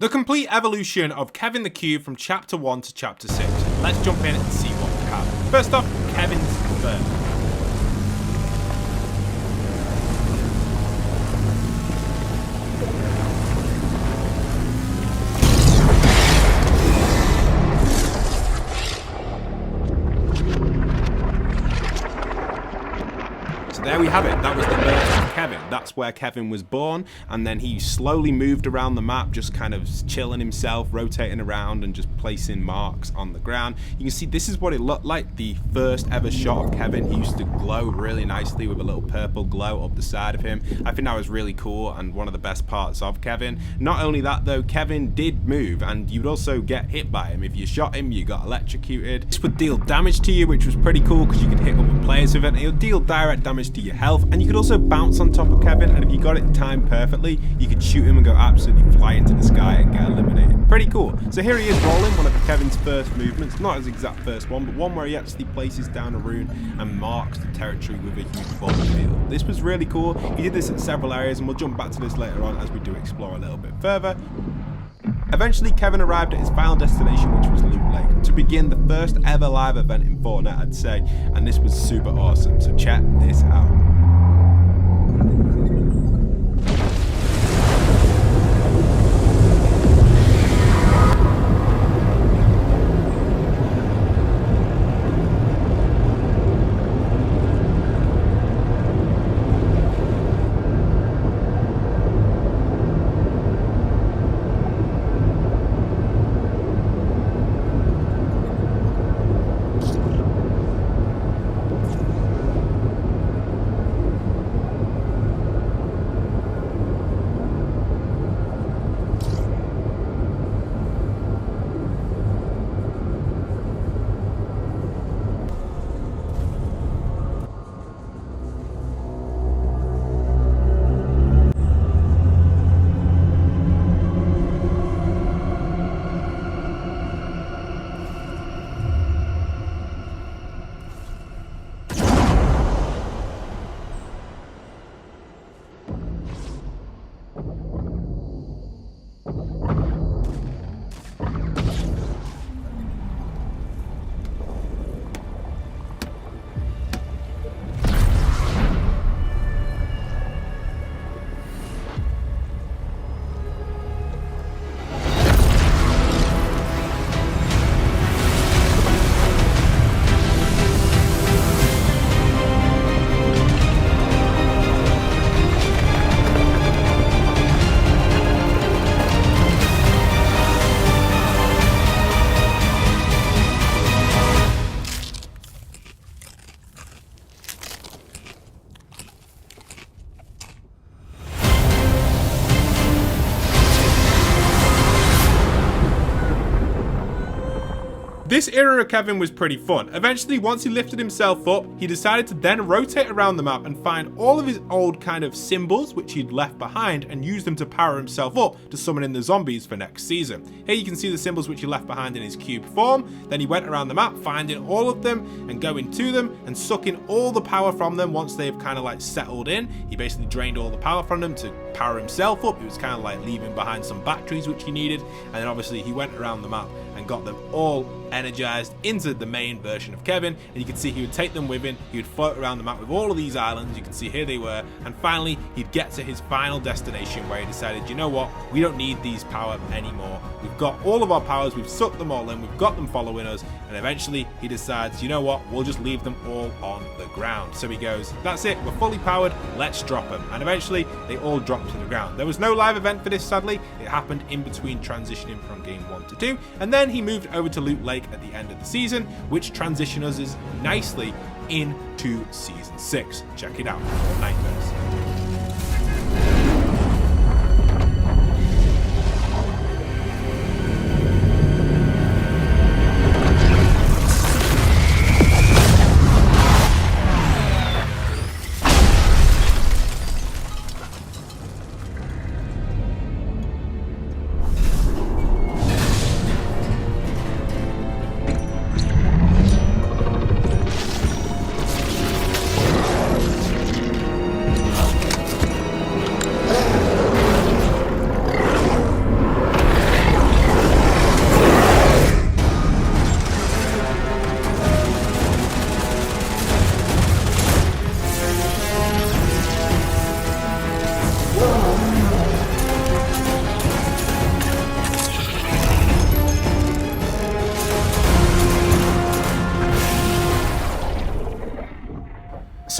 The complete evolution of Kevin the Cube from Chapter 1 to Chapter 6. Let's jump in and see what we have. First off, Kevin's birth. There we have it. That was the birth of Kevin. That's where Kevin was born, and then he slowly moved around the map, just kind of chilling himself, rotating around and just placing marks on the ground. You can see this is what it looked like, the first ever shot of Kevin. He used to glow really nicely with a little purple glow up the side of him. I think that was really cool and one of the best parts of Kevin. Not only that though, Kevin did move, and you'd also get hit by him. If you shot him, you got electrocuted. This would deal damage to you, which was pretty cool because you could hit other players with it. It'll deal direct damage to your health, and you could also bounce on top of Kevin, and if you got it timed perfectly, you could shoot him and go absolutely fly into the sky and get eliminated. Pretty cool. So here he is rolling, one of Kevin's first movements, not his exact first one, but one where he actually places down a rune and marks the territory with a huge ball field. This was really cool. He did this at several areas, and we'll jump back to this later on as we do explore a little bit further. Eventually, Kevin arrived at his final destination, which was Loot Lake, to begin the first ever live event in Fortnite, I'd say, and this was super awesome, so check this out. This era of Kevin was pretty fun. Eventually, once he lifted himself up, he decided to then rotate around the map and find all of his old kind of symbols, which he'd left behind, and use them to power himself up to summon in the zombies for next season. Here you can see the symbols which he left behind in his cube form. Then he went around the map, finding all of them and going to them and sucking all the power from them once they've kind of like settled in. He basically drained all the power from them to power himself up. He was kind of like leaving behind some batteries which he needed, and then obviously he went around the map and got them all energized into the main version of Kevin, and you can see he would take them with him. He would float around the map with all of these islands. You can see here they were, and finally he'd get to his final destination where he decided, you know what, we don't need these power anymore. We've got all of our powers, we've sucked them all in, we've got them following us, and eventually he decides, you know what, we'll just leave them all on the ground. So he goes, that's it, we're fully powered, let's drop them. And eventually they all dropped to the ground. There was no live event for this, sadly. It happened in between transitioning from game 1 to 2, and then he moved over to Loot Lake at the end of the season, which transitions us nicely into season 6. Check it out, Nightmares.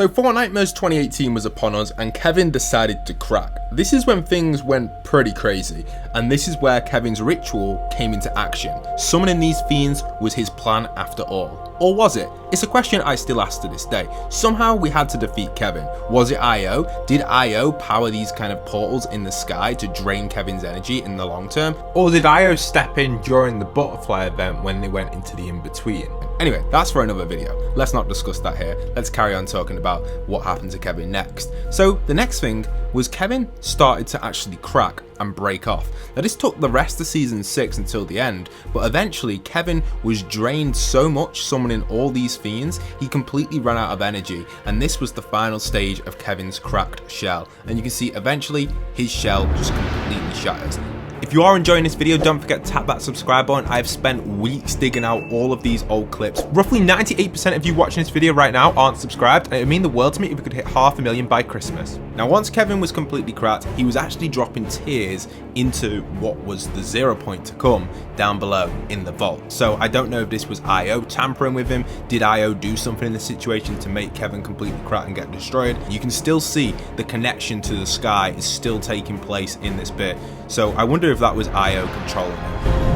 So Fortnite Merge 2018 was upon us and Kevin decided to crack. This is when things went pretty crazy, and this is where Kevin's ritual came into action. Summoning these fiends was his plan after all. Or was it? It's a question I still ask to this day. Somehow we had to defeat Kevin. Was it IO? Did IO power these kind of portals in the sky to drain Kevin's energy in the long term? Or did IO step in during the butterfly event when they went into the in-between? Anyway, that's for another video. Let's not discuss that here. Let's carry on talking about what happened to Kevin next. So the next thing was Kevin started to actually crack and break off. Now this took the rest of season 6 until the end, but eventually Kevin was drained so much summoning all these fiends, he completely ran out of energy, and this was the final stage of Kevin's cracked shell. And you can see eventually his shell just completely shatters. If you are enjoying this video, don't forget to tap that subscribe button. I've spent weeks digging out all of these old clips. Roughly 98% of you watching this video right now aren't subscribed, and it would mean the world to me if we could hit 500,000 by Christmas. Now once Kevin was completely cracked, he was actually dropping tears into what was the 0 point to come down below in the vault. So I don't know if this was IO tampering with him. Did IO do something in this situation to make Kevin completely crack and get destroyed? You can still see the connection to the sky is still taking place in this bit. So I wonder if that was IO controlling him.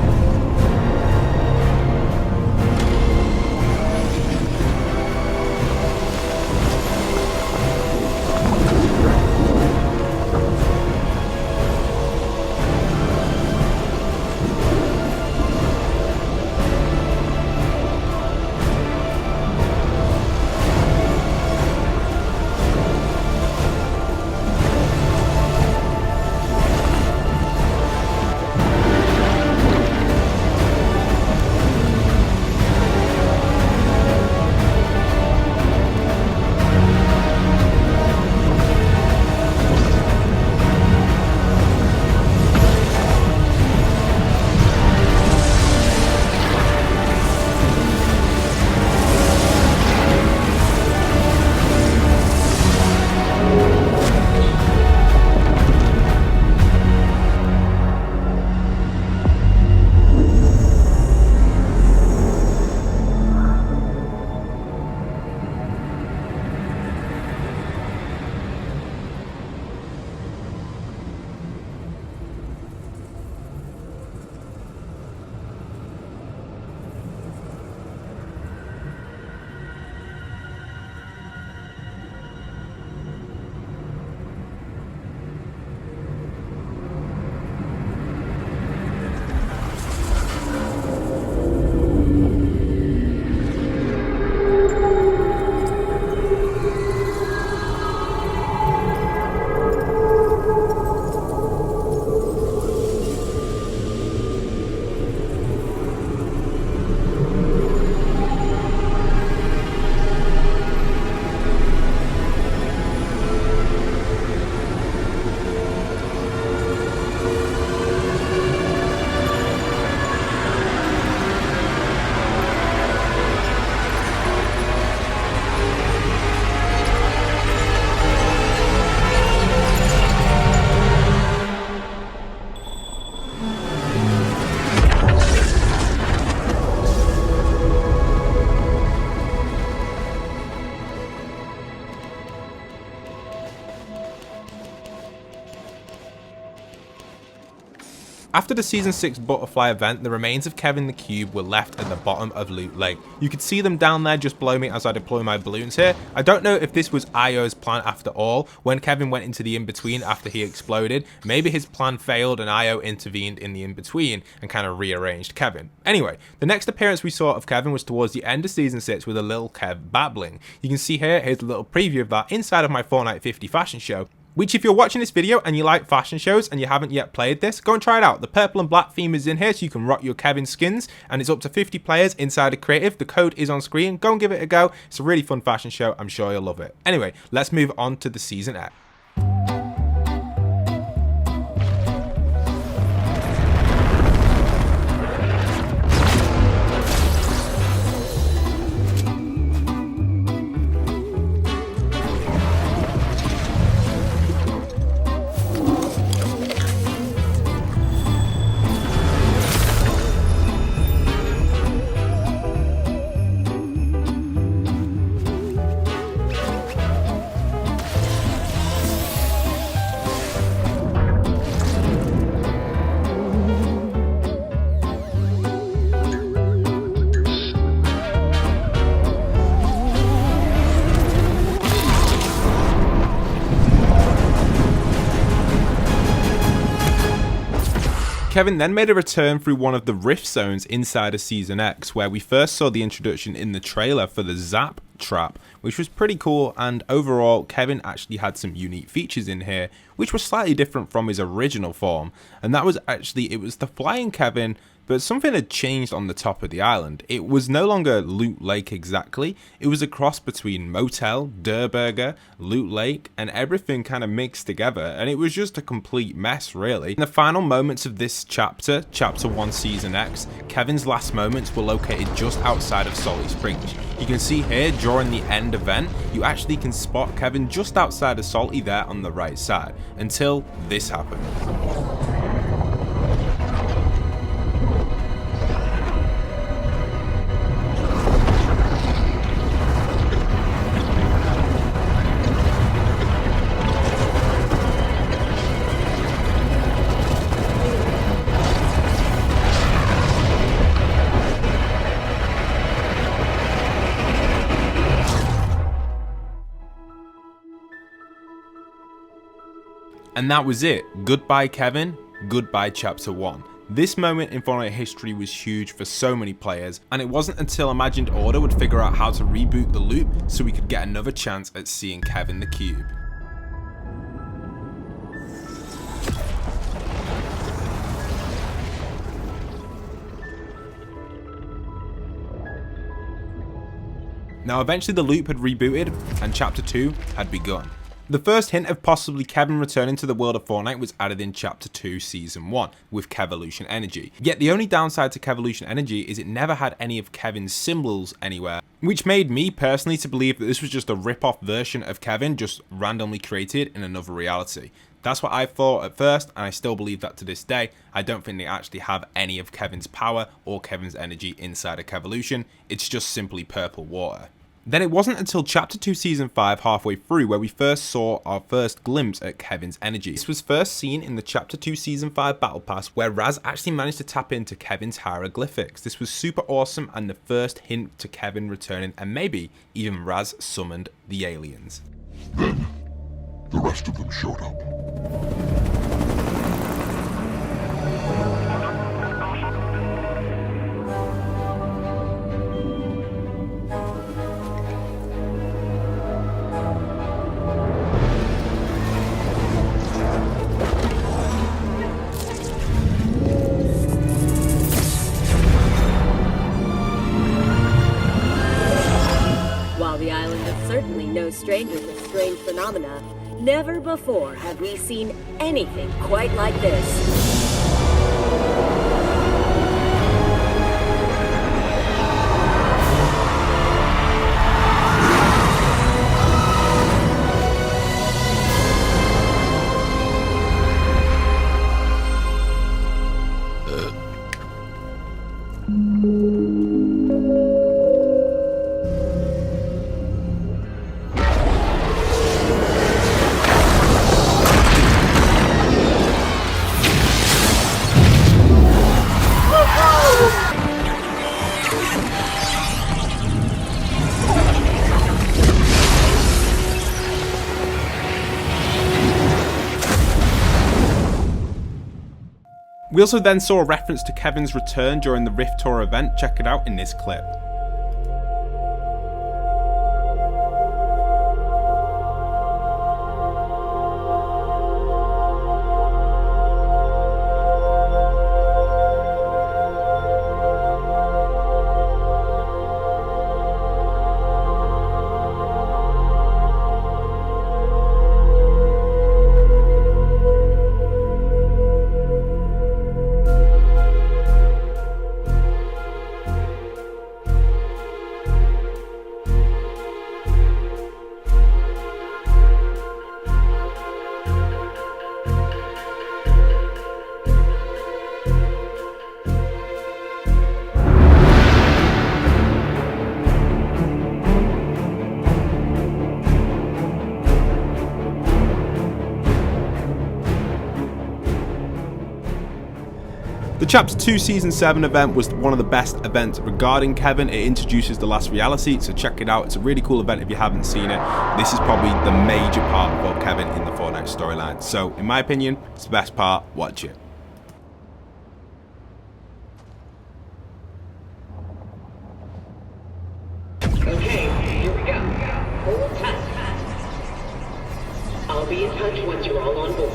After the Season 6 Butterfly event, the remains of Kevin the Cube were left at the bottom of Loot Lake. You could see them down there just below me as I deploy my balloons here. I don't know if this was IO's plan after all. When Kevin went into the in-between after he exploded, maybe his plan failed and IO intervened in the in-between and kind of rearranged Kevin. Anyway, the next appearance we saw of Kevin was towards the end of Season 6 with a little Kev babbling. You can see here, here's a little preview of that inside of my Fortnite 50 fashion show. Which, if you're watching this video and you like fashion shows and you haven't yet played this, go and try it out. The purple and black theme is in here so you can rock your Kevin skins, and it's up to 50 players inside of creative. The code is on screen. Go and give it a go. It's a really fun fashion show. I'm sure you'll love it. Anyway, let's move on to the Season 8. Kevin then made a return through one of the rift zones inside of Season X, where we first saw the introduction in the trailer for the Zap trap, which was pretty cool, and overall Kevin actually had some unique features in here which were slightly different from his original form, and that was actually, it was the flying Kevin, but something had changed on the top of the island. It was no longer Loot Lake exactly, it was a cross between Motel, Durburger, Loot Lake, and everything kind of mixed together, and it was just a complete mess really. In the final moments of this chapter, Chapter 1 Season X, Kevin's last moments were located just outside of Salty Springs. You can see here during the end event, you actually can spot Kevin just outside of Salty there on the right side, until this happened. And that was it. Goodbye Kevin, goodbye Chapter 1. This moment in Fortnite history was huge for so many players, and it wasn't until Imagined Order would figure out how to reboot the loop so we could get another chance at seeing Kevin the Cube. Now eventually the loop had rebooted and Chapter 2 had begun. The first hint of possibly Kevin returning to the world of Fortnite was added in Chapter 2 Season 1 with Kevolution Energy. Yet the only downside to Kevolution Energy is it never had any of Kevin's symbols anywhere, which made me personally to believe that this was just a rip-off version of Kevin just randomly created in another reality. That's what I thought at first, and I still believe that to this day. I don't think they actually have any of Kevin's power or Kevin's energy inside of Kevolution. It's just simply purple water. Then it wasn't until Chapter 2 Season 5 halfway through where we first saw our first glimpse at Kevin's energy. This was first seen in the Chapter 2 Season 5 Battle Pass where Raz actually managed to tap into Kevin's hieroglyphics. This was super awesome and the first hint to Kevin returning, and maybe even Raz summoned the aliens. Then, the rest of them showed up. Stranger to strange phenomena, never before have we seen anything quite like this. We also then saw a reference to Kevin's return during the Rift Tour event. Check it out in this clip. The Chapter 2 Season 7 event was one of the best events regarding Kevin. It introduces the last reality, so check it out. It's a really cool event if you haven't seen it. This is probably the major part of Kevin in the Fortnite storyline. So, in my opinion, it's the best part. Watch it. be in touch once you're all on board.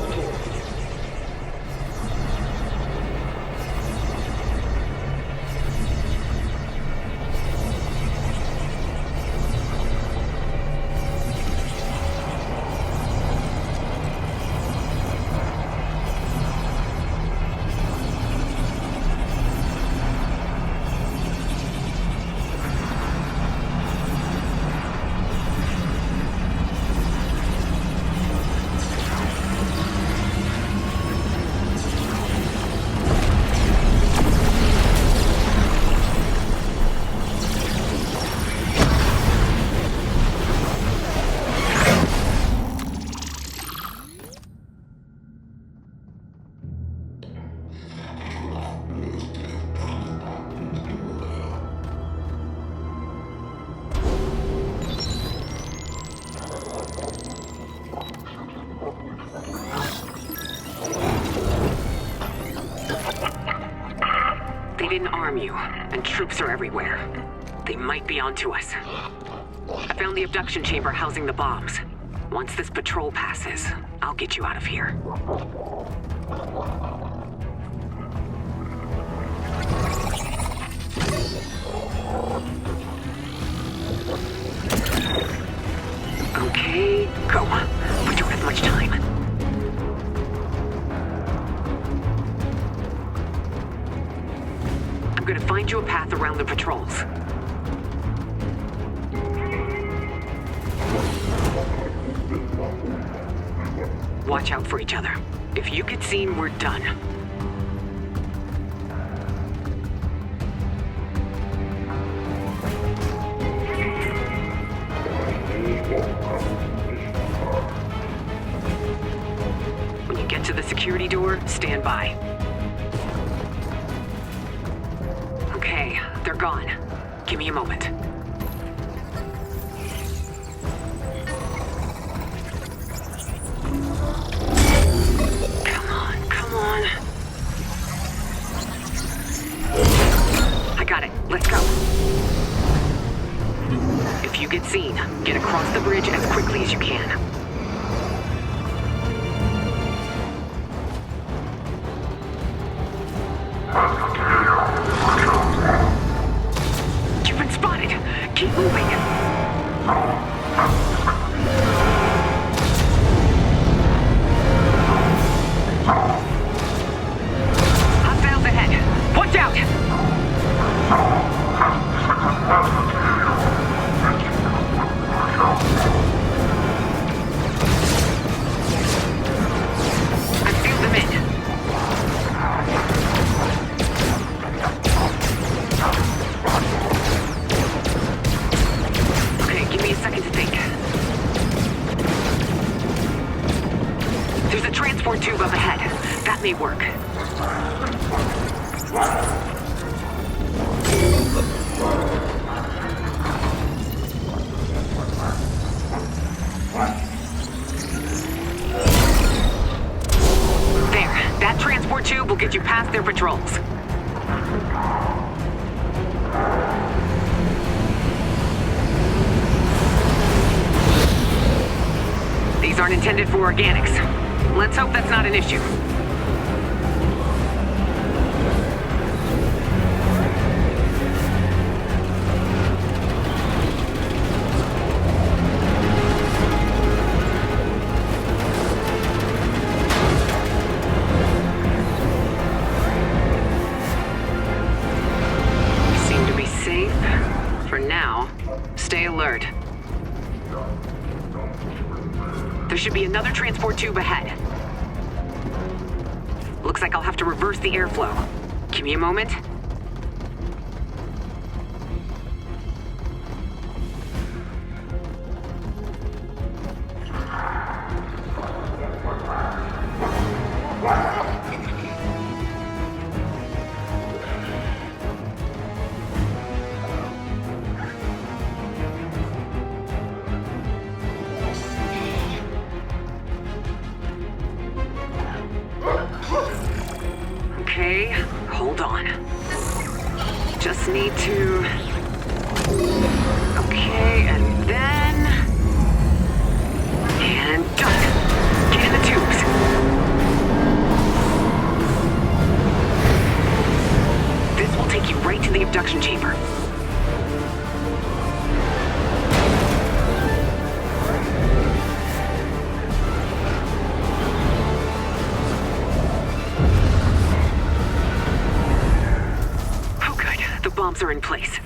They didn't arm you, and troops are everywhere. They might be onto us. I found the abduction chamber housing the bombs. Once this patrol passes, I'll get you out of here. Okay, go. We don't have much time. I'm gonna find you a path around the patrols. Watch out for each other. If you get seen, we're done. When you get to the security door, stand by. Okay, they're gone. Give me a moment. Come on, come on. I got it. Let's go. If you get seen, get across the bridge as quickly as you can. You've been spotted. Keep moving. Hostiles ahead. Watch out! I've sealed them in. Okay, give me a second to think. There's a transport tube up ahead. That may work. There, that transport tube will get you past their patrols. These aren't intended for organics. Let's hope that's not an issue. Seem to be safe. For now, stay alert. There should be another transport tube ahead. Looks like I'll have to reverse the airflow. Give me a moment. Okay, hold on. Just need to... Okay, and then... And done! to the abduction chamber. Oh good, the bombs are in place.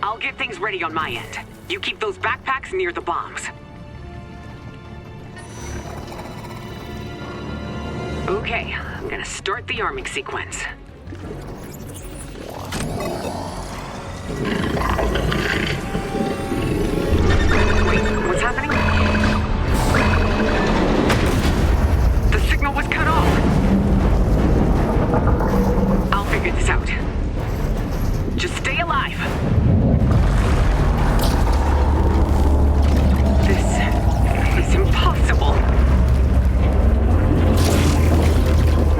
I'll get things ready on my end. You keep those backpacks near the bombs. Okay, I'm gonna start the arming sequence. Wait, what's happening? The signal was cut off. I'll figure this out. Just stay alive. This is impossible.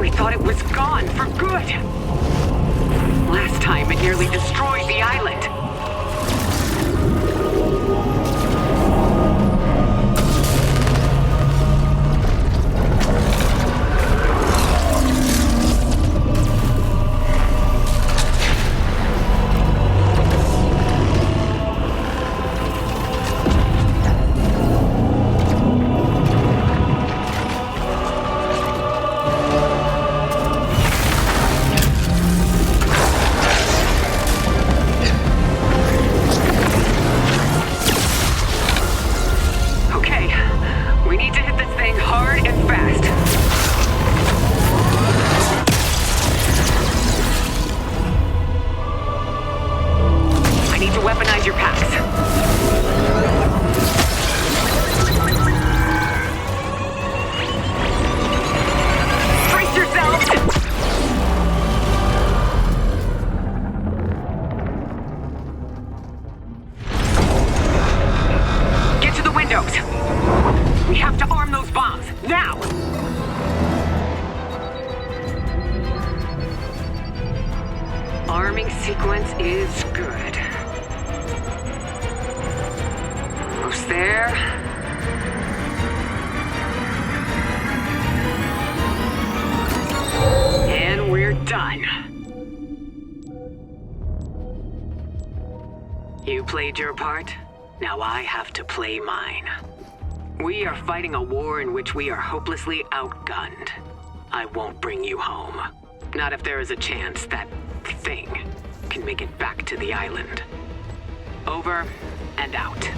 We thought it was gone for good. Last time it nearly destroyed the island. Arming sequence is good. Almost there. And we're done. You played your part. Now I have to play mine. We are fighting a war in which we are hopelessly outgunned. I won't bring you home. Not if there is a chance that thing can make it back to the island. Over and out.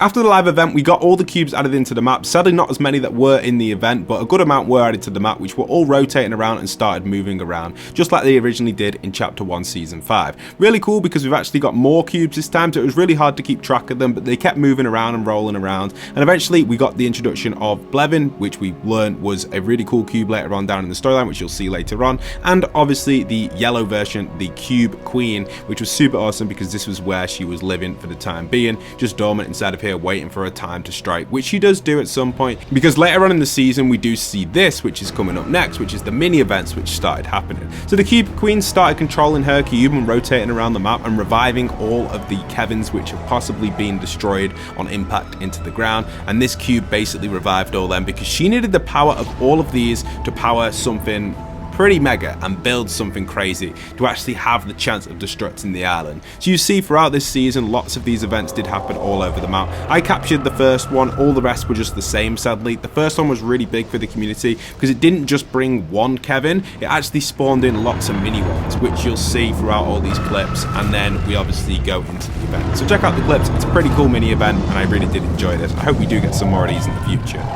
After the live event, we got all the cubes added into the map. Sadly, not as many that were in the event, but a good amount were added to the map, which were all rotating around and started moving around, just like they originally did in Chapter 1, Season 5. Really cool because we've actually got more cubes this time, so it was really hard to keep track of them, but they kept moving around and rolling around. And eventually, we got the introduction of Blevin, which we learned was a really cool cube later on down in the storyline, which you'll see later on. And obviously, the yellow version, the Cube Queen, which was super awesome because this was where she was living for the time being, just dormant inside of here, waiting for her time to strike, which she does do at some point, because later on in the season we do see this, which is coming up next, which is the mini events which started happening. So the Cube Queen started controlling her cube and rotating around the map and reviving all of the Kevins which have possibly been destroyed on impact into the ground, and this cube basically revived all them because she needed the power of all of these to power something pretty mega and build something crazy to actually have the chance of destructing the island. So you see throughout this season lots of these events did happen all over the map. I captured the first one, all the rest were just the same sadly. The first one was really big for the community because it didn't just bring one Kevin, it actually spawned in lots of mini ones, which you'll see throughout all these clips, and then we obviously go into the event. So check out the clips, it's a pretty cool mini event and I really did enjoy this. I hope we do get some more of these in the future.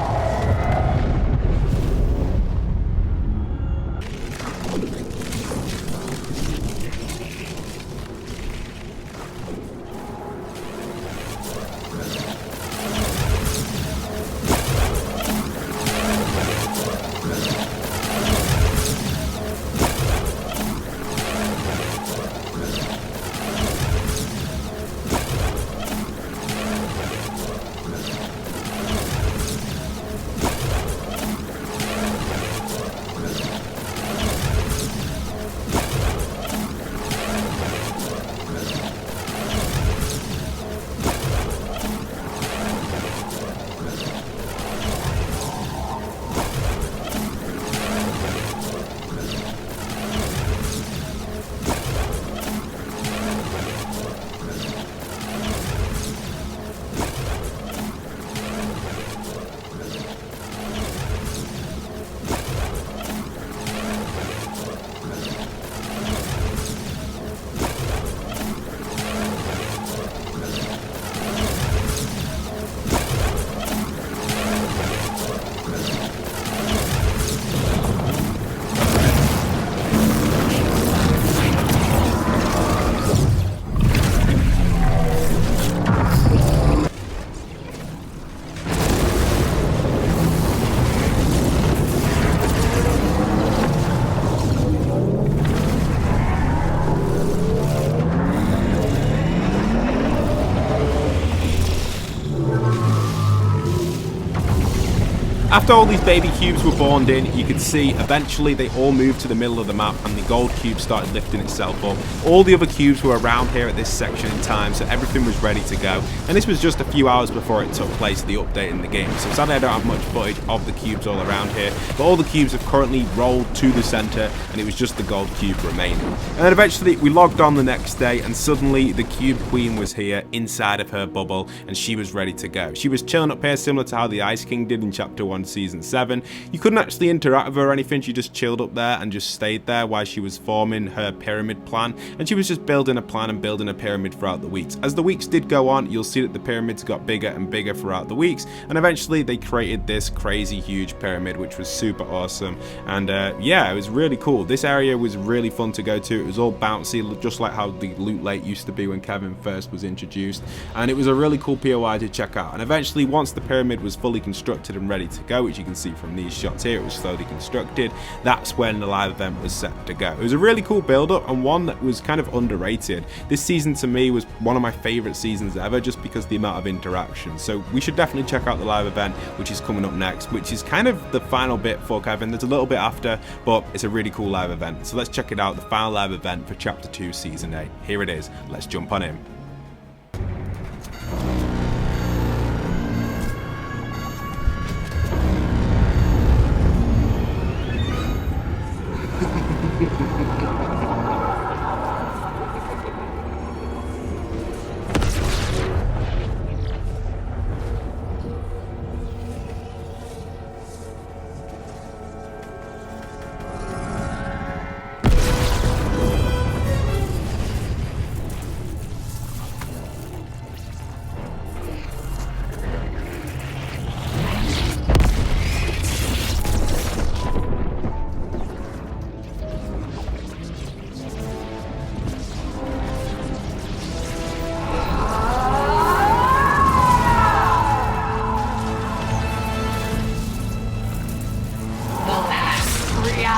After all these baby cubes were borned in, you could see eventually they all moved to the middle of the map and the gold cube started lifting itself up. All the other cubes were around here at this section in time, so everything was ready to go. And this was just a few hours before it took place, the update in the game. So sadly I don't have much footage of the cubes all around here, but all the cubes have currently rolled to the center and it was just the gold cube remaining. And then eventually we logged on the next day and suddenly the Cube Queen was here inside of her bubble and she was ready to go. She was chilling up here similar to how the Ice King did in Chapter 1 Season 7. You couldn't actually interact with her or anything, she just chilled up there and just stayed there while she was forming her pyramid plan, and she was just building a plan and building a pyramid throughout the weeks. As the weeks did go on, you'll see that the pyramids got bigger and bigger throughout the weeks, and eventually they created this crazy huge pyramid which was super awesome. And yeah, it was really cool. This area was really fun to go to. It was all bouncy, just like how the loot lake used to be when Kevin first was introduced, and it was a really cool POI to check out. And eventually once the pyramid was fully constructed and ready to go, which you can see from these shots here, it was slowly constructed, that's when the live event was set to go. It was a really cool build up and one that was kind of underrated. This season to me was one of my favorite seasons ever, just because of the amount of interaction. So we should definitely check out the live event which is coming up next, which is kind of the final bit for Kevin. There's a little bit after, but it's a really cool live event. So let's check it out, the final live event for Chapter 2 Season 8. Here it is, let's jump on in.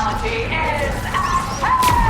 party is at hand!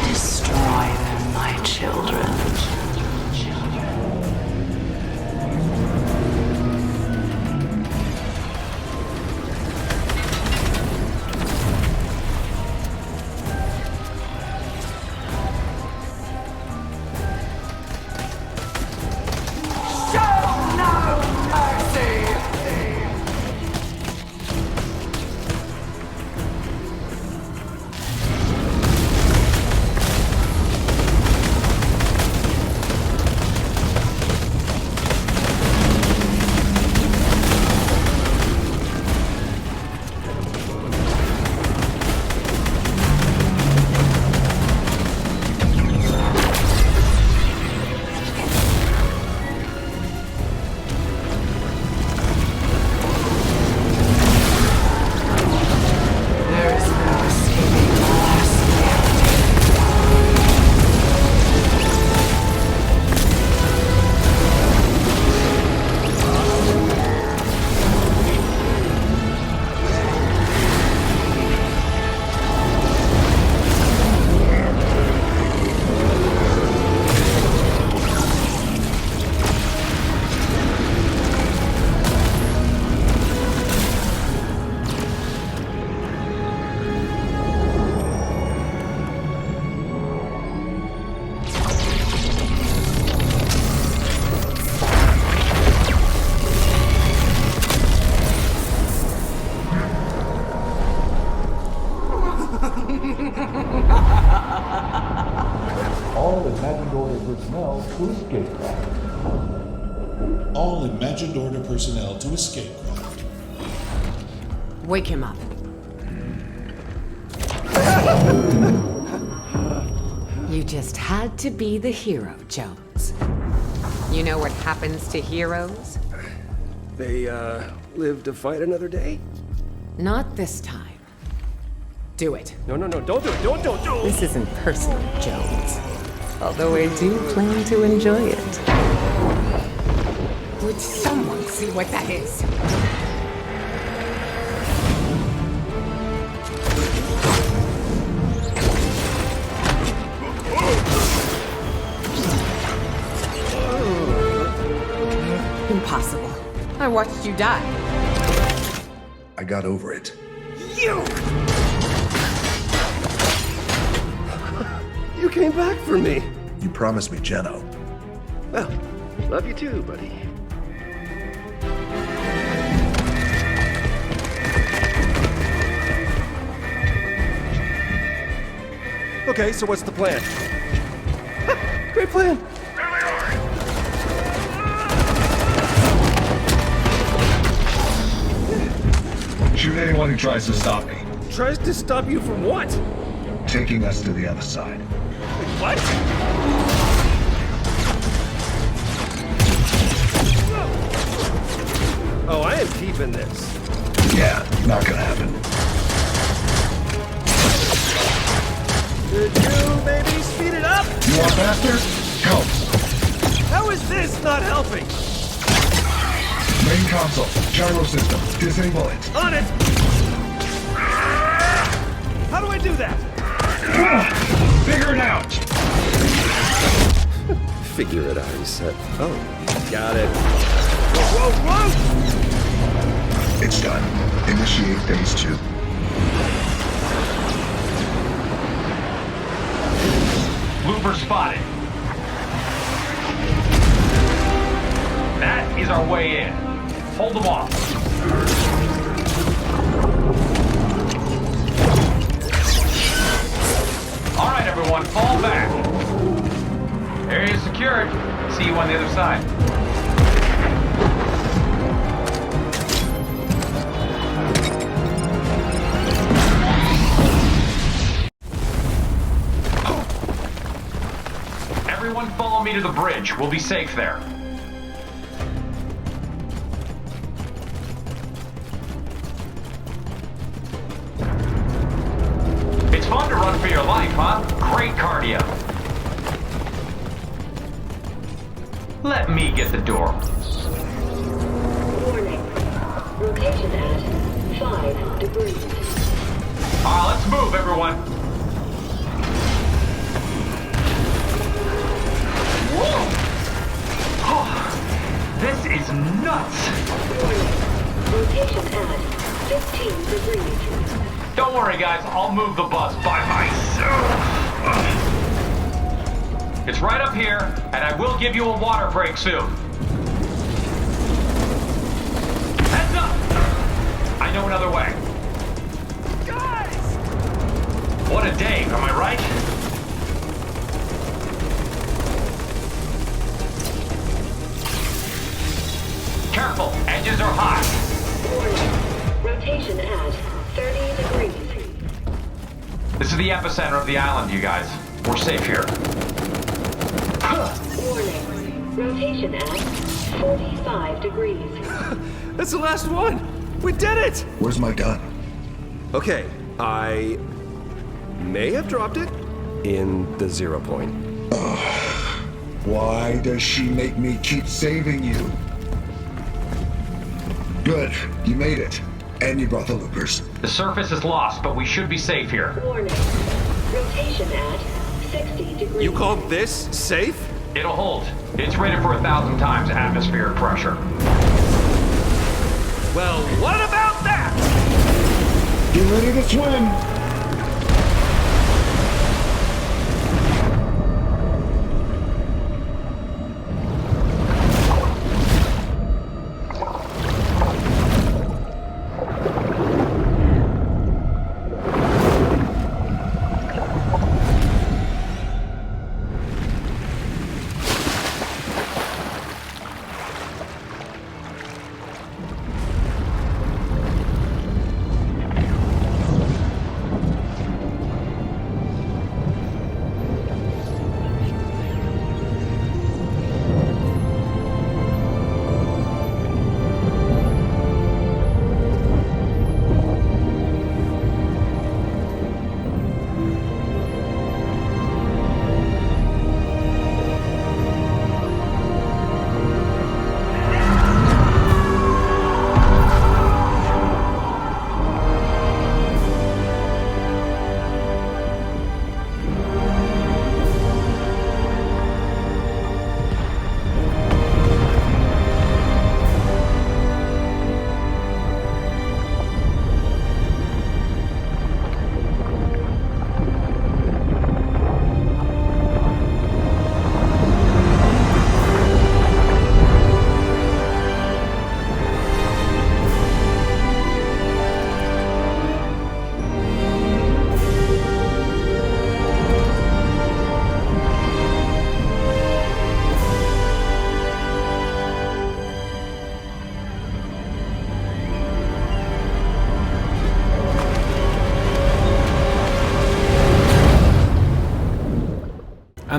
Destroy them, my children. All imagined order personnel to escape craft. All imagined order personnel to escape craft. Wake him up. You just had to be the hero, Jones. You know what happens to heroes? They, live to fight another day? Not this time. Do it. No, don't do it, don't. This isn't personal, Jones. Although I do plan to enjoy it. Would someone see what that is? Impossible. I watched you die. I got over it. You came back for me. You promised me Jeno. Well, love you too, buddy. Okay, so what's the plan? Great plan. Shoot anyone who tries to stop me. Tries to stop you from what? Taking us to the other side. What? Oh, I am keeping this. Yeah, not gonna happen. Could you maybe speed it up? You want faster? Help! How is this not helping? Main console, gyro system, disable it. On it! How do I do that? Figure it out. Figure it out, he said. Oh, got it. Whoa, whoa, whoa! It's done. Initiate phase 2. Looper spotted. That is our way in. Hold them off. All right, everyone, fall back. Area secured. See you on the other side. Everyone follow me to the bridge. We'll be safe there. It's fun to run for your life, huh? Great cardio. Let me get the door. Warning. Rotation at 5 degrees. Let's move, everyone. Whoa! Oh, this is nuts. Warning. Rotation at 15 degrees. Don't worry, guys. I'll move the bus by myself. It's right up here, and I will give you a water break soon. Heads up! I know another way. Guys! What a day, am I right? Careful, edges are hot. Warning. Rotation at 30 degrees. This is the epicenter of the island, you guys. We're safe here. Warning. Rotation at 45 degrees. That's the last one! We did it! Where's my gun? Okay, I may have dropped it in the 0 point. Why does she make me keep saving you? Good, you made it. And you brought the loopers. The surface is lost, but we should be safe here. Warning. Rotation at 60 degrees. You call this safe? It'll hold. It's rated for 1,000 times atmospheric pressure. Well, what about that? Get ready to swim!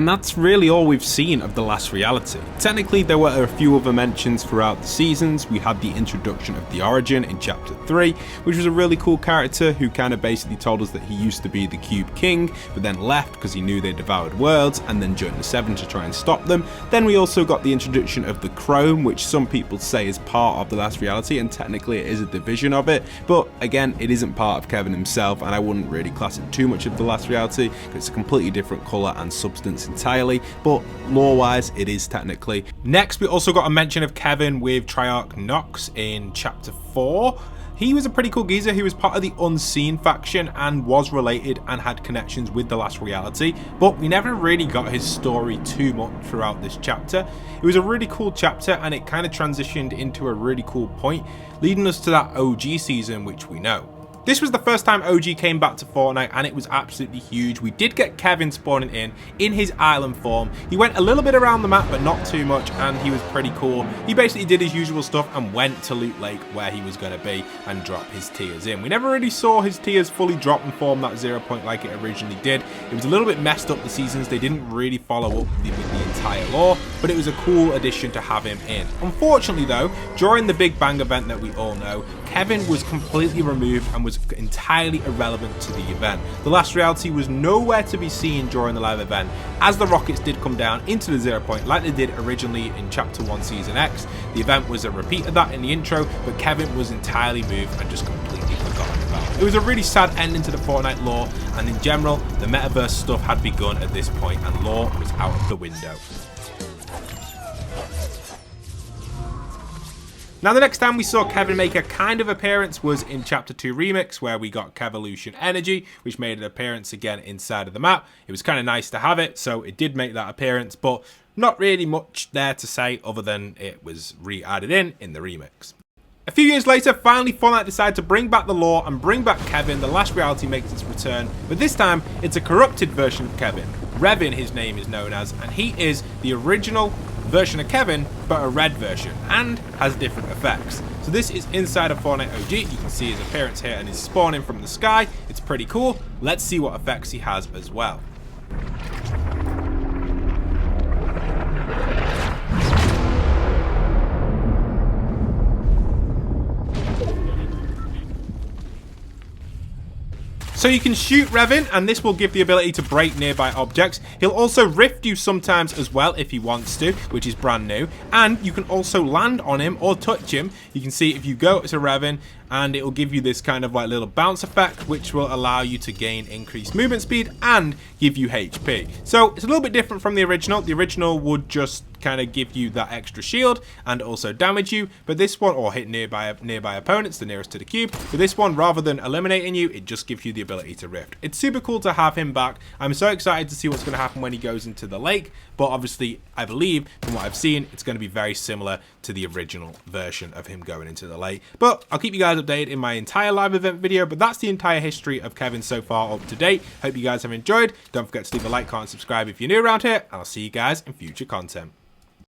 And that's really all we've seen of the last reality. Technically, there were a few other mentions throughout the seasons. We had the introduction of the Origin in Chapter 3, which was a really cool character who kind of basically told us that he used to be the Cube King, but then left because he knew they devoured worlds, and then joined the Seven to try and stop them. Then we also got the introduction of the Chrome, which some people say is part of the last reality, and technically it is a division of it, but again, it isn't part of Kevin himself, and I wouldn't really class it too much of the last reality, because it's a completely different colour and substance entirely, but lore-wise, it is technically. Next, we also got a mention of Kevin with Triarch Nox in Chapter 4. He was a pretty cool geezer who was part of the Unseen faction and was related and had connections with the last reality, but we never really got his story too much throughout this chapter. It was a really cool chapter and it kind of transitioned into a really cool point, leading us to that OG season which we know. This was the first time OG came back to Fortnite and it was absolutely huge. We did get Kevin spawning in his island form. He went a little bit around the map but not too much, and he was pretty cool. He basically did his usual stuff and went to Loot Lake where he was going to be and drop his tiers in. We never really saw his tiers fully drop and form that 0 point like it originally did. It was a little bit messed up the seasons. They didn't really follow up with the entire lore, but it was a cool addition to have him in. Unfortunately though, during the Big Bang event that we all know, Kevin was completely removed and was entirely irrelevant to the event. The last reality was nowhere to be seen during the live event, as the rockets did come down into the 0 point like they did originally in Chapter 1 Season X. The event was a repeat of that in the intro, but Kevin was entirely moved and just completely forgotten about. It was a really sad ending to the Fortnite lore, and in general, the metaverse stuff had begun at this point and lore was out of the window. Now, the next time we saw Kevin make a kind of appearance was in Chapter 2 Remix, where we got Kevolution Energy, which made an appearance again inside of the map. It was kind of nice to have it, so it did make that appearance, but not really much there to say other than it was re-added in the remix. A few years later, finally Fortnite decided to bring back the lore and bring back Kevin. The last reality makes its return, but this time it's a corrupted version of Kevin. Revin, his name is known as, and he is the original version of Kevin, but a red version, and has different effects. So this is inside of Fortnite OG. You can see his appearance here and he's spawning from the sky. It's pretty cool. Let's see what effects he has as well. So you can shoot Revin, and this will give the ability to break nearby objects. He'll also rift you sometimes as well if he wants to, which is brand new. And you can also land on him or touch him. You can see if you go to Revin, and it will give you this kind of like little bounce effect, which will allow you to gain increased movement speed and give you HP. So it's a little bit different from the original. The original would just kind of give you that extra shield and also damage you, but this one, or hit nearby opponents, the nearest to the cube, but this one, rather than eliminating you, it just gives you the ability to rift. It's super cool to have him back. I'm so excited to see what's going to happen when he goes into the lake, but obviously I believe from what I've seen it's going to be very similar to the original version of him going into the lake. But I'll keep you guys updated in my entire live event video, but that's the entire history of Kevin so far up to date. Hope you guys have enjoyed. Don't forget to leave a like, comment, and subscribe if you're new around here, and I'll see you guys in future content.